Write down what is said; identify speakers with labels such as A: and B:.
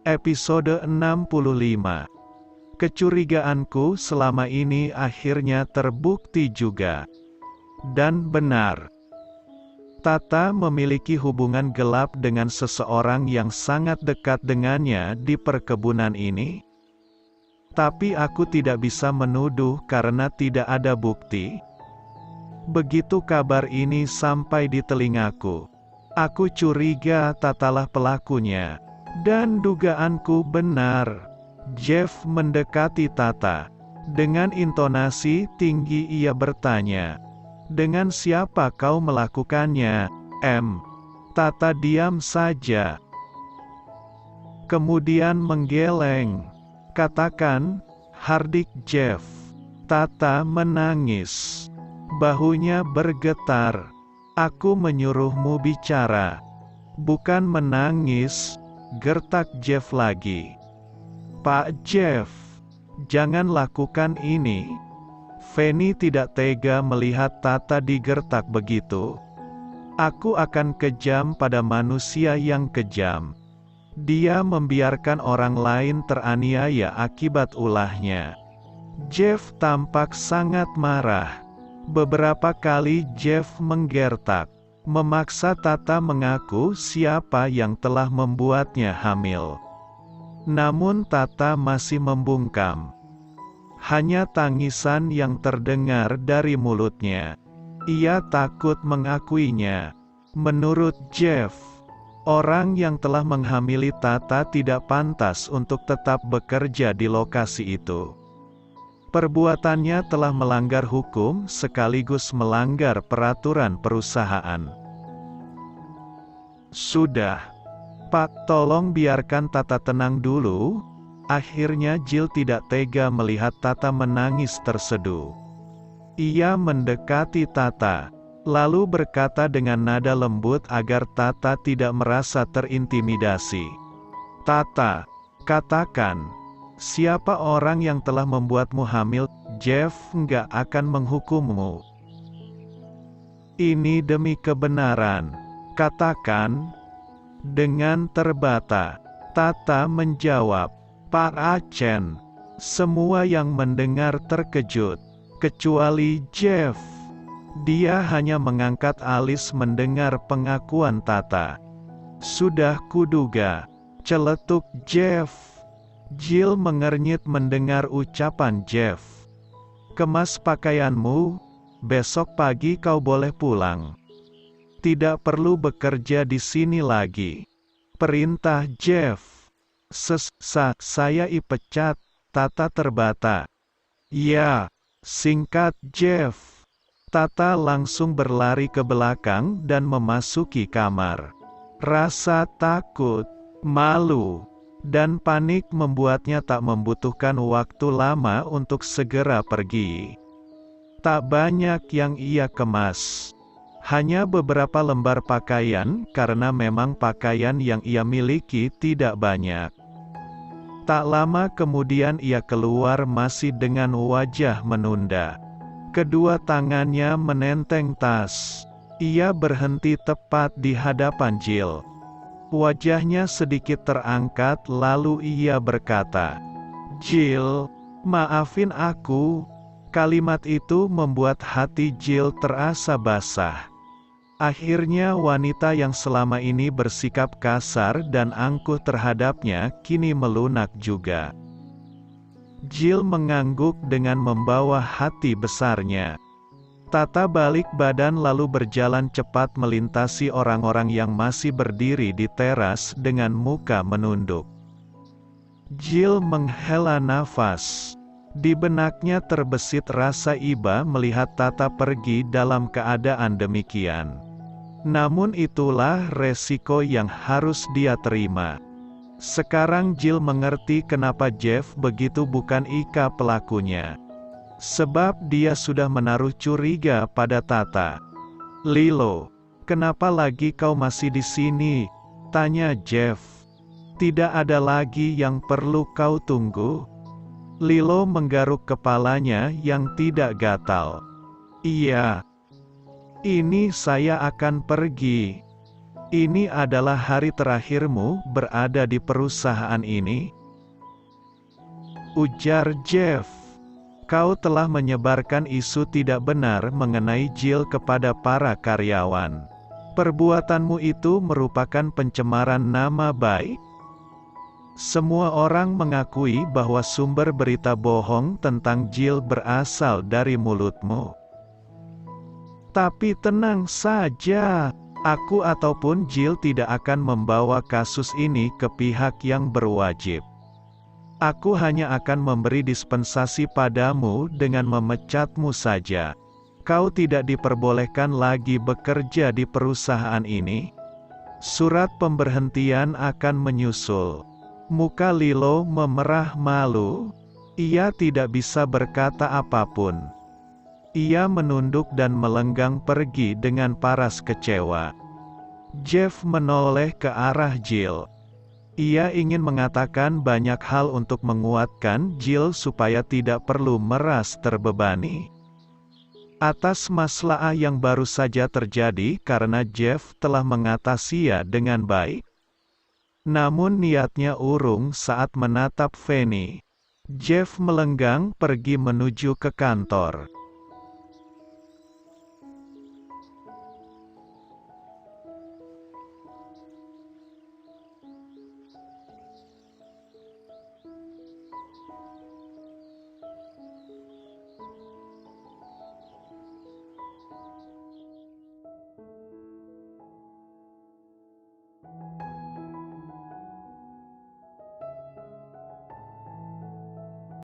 A: Episode 65. Kecurigaanku selama ini akhirnya terbukti juga. Dan benar. Tata memiliki hubungan gelap dengan seseorang yang sangat dekat dengannya di perkebunan ini. Tapi aku tidak bisa menuduh karena tidak ada bukti. Begitu kabar ini sampai di telingaku, aku curiga Tatalah pelakunya. Dan dugaanku benar. Jeff mendekati Tata. Dengan intonasi tinggi ia bertanya, "Dengan siapa kau melakukannya, Em?" Tata diam saja. Kemudian menggeleng. "Katakan, hardik Jeff." Tata menangis. Bahunya bergetar. "Aku menyuruhmu bicara." "Bukan menangis," gertak Jeff lagi. "Pak Jeff, jangan lakukan ini." Feni tidak tega melihat Tata digertak begitu. "Aku akan kejam pada manusia yang kejam. Dia membiarkan orang lain teraniaya akibat ulahnya." Jeff tampak sangat marah. Beberapa kali Jeff menggertak, memaksa Tata mengaku siapa yang telah membuatnya hamil. Namun Tata masih membungkam. Hanya tangisan yang terdengar dari mulutnya. Ia takut mengakuinya. Menurut Jeff, orang yang telah menghamili Tata tidak pantas untuk tetap bekerja di lokasi itu. Perbuatannya telah melanggar hukum sekaligus melanggar peraturan perusahaan. "Sudah, Pak, tolong biarkan Tata tenang dulu." Akhirnya Jill tidak tega melihat Tata menangis terseduh. Ia mendekati Tata, lalu berkata dengan nada lembut agar Tata tidak merasa terintimidasi. "Tata, katakan, siapa orang yang telah membuatmu hamil? Jeff nggak akan menghukummu. Ini demi kebenaran. Katakan." Dengan terbata, Tata menjawab, "Pak Acen." Semua yang mendengar terkejut, kecuali Jeff. Dia hanya mengangkat alis mendengar pengakuan Tata. "Sudah kuduga," celetuk Jeff. Jill mengernyit mendengar ucapan Jeff. "Kemas pakaianmu, besok pagi kau boleh pulang. Tidak perlu bekerja di sini lagi." Perintah Jeff. Saya ipecat." Tata terbata. "Ya," singkat Jeff. Tata langsung berlari ke belakang dan memasuki kamar. Rasa takut, malu, dan panik membuatnya tak membutuhkan waktu lama untuk segera pergi. Tak banyak yang ia kemas. Hanya beberapa lembar pakaian, karena memang pakaian yang ia miliki tidak banyak. Tak lama kemudian ia keluar masih dengan wajah menunda. Kedua tangannya menenteng tas. Ia berhenti tepat di hadapan Jill. Wajahnya sedikit terangkat lalu ia berkata, "Jill, maafin aku." Kalimat itu membuat hati Jill terasa basah. Akhirnya wanita yang selama ini bersikap kasar dan angkuh terhadapnya kini melunak juga. Jill mengangguk dengan membawa hati besarnya. Tata balik badan lalu berjalan cepat melintasi orang-orang yang masih berdiri di teras dengan muka menunduk. Jill menghela nafas. Di benaknya terbesit rasa iba melihat Tata pergi dalam keadaan demikian. Namun itulah resiko yang harus dia terima. Sekarang Jill mengerti kenapa Jeff begitu bukan Ika pelakunya. Sebab dia sudah menaruh curiga pada Tata. "Lilo, kenapa lagi kau masih di sini?" tanya Jeff. "Tidak ada lagi yang perlu kau tunggu?" Lilo menggaruk kepalanya yang tidak gatal. "Iya. Ini saya akan pergi." Ini adalah hari terakhirmu berada di perusahaan ini? Ujar Jeff. Kau telah menyebarkan isu tidak benar mengenai Jill kepada para karyawan. Perbuatanmu itu merupakan pencemaran nama baik. Semua orang mengakui bahwa sumber berita bohong tentang Jill berasal dari mulutmu. Tapi tenang saja, aku ataupun Jill tidak akan membawa kasus ini ke pihak yang berwajib. Aku hanya akan memberi dispensasi padamu dengan memecatmu saja. Kau tidak diperbolehkan lagi bekerja di perusahaan ini. Surat pemberhentian akan menyusul. Muka Lilo memerah malu. Ia tidak bisa berkata apapun. Ia menunduk dan melenggang pergi dengan paras kecewa. Jeff menoleh ke arah Jill. Ia ingin mengatakan banyak hal untuk menguatkan Jill supaya tidak perlu meras terbebani atas masalah yang baru saja terjadi karena Jeff telah mengatasinya dengan baik. Namun niatnya urung saat menatap Fanny. Jeff melenggang pergi menuju ke kantor.